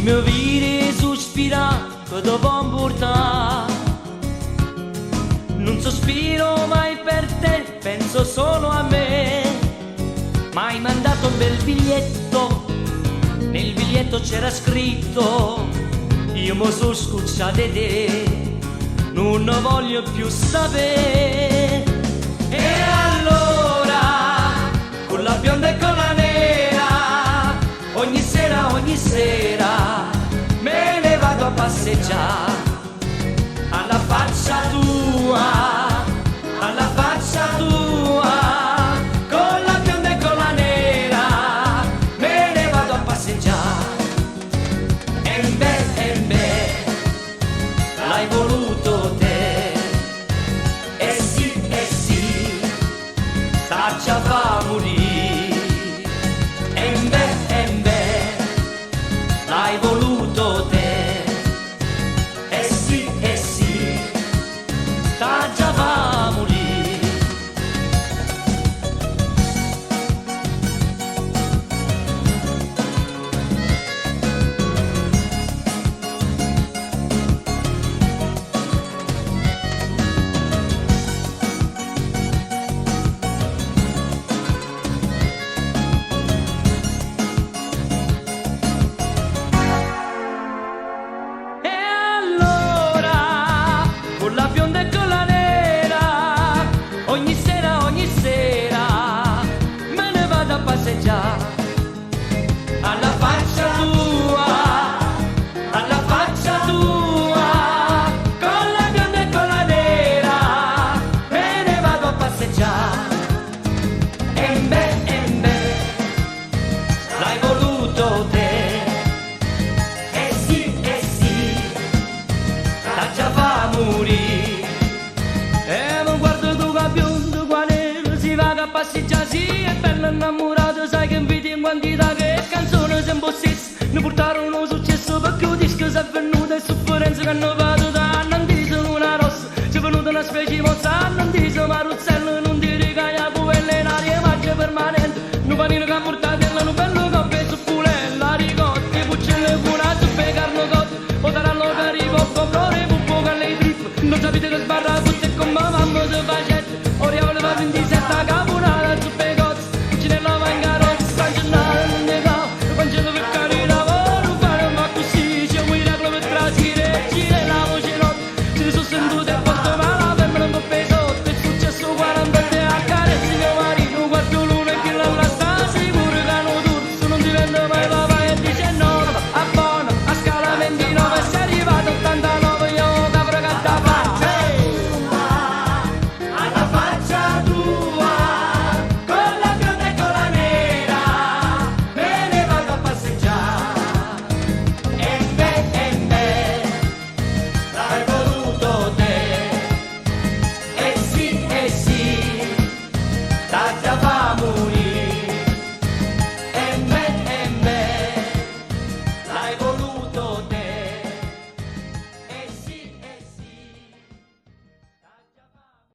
mi vedi sospirare che ti può portare. Non sospiro mai per te, penso solo a me. Ma hai mandato un bel biglietto, nel biglietto c'era scritto: io mo so scucciato di te, non ne voglio più sapere. E allora, con la bionda e con la nera, ogni sera, me ne vado a passeggiare. Alla faccia tua, alla faccia tua, con la bionda e con la nera, me ne vado a passeggiare. E beh, l'hai voluto te, e sì, sta già fa morire. E beh, l'hai voluto te. Già va a morire. E allora, con la bionda e con la ogni sera, me ne vado a passeggiare. Alla faccia tua, con la bionda e con la nera, me ne vado a passeggiare. E beh, l'hai voluto te, e sì, sta già va a morire. Passeggia sì, è bella innamorata, sai che inviti in quantità, che canzone sempre stessa, ne portarono successo perché un disco si è venuto e sofferenza che hanno fatto da non dice una rossa, c'è venuta una specie mossa, non dice maruzzello, non dire che ha quelle in aria maggia permanente, non panino che ha portato non bello coppe su pulella, ricotti, puccelle con una zuppe carne cotta, o daranno per i poppo, flore, puppo, che lei trip, non sapete che sbaglio.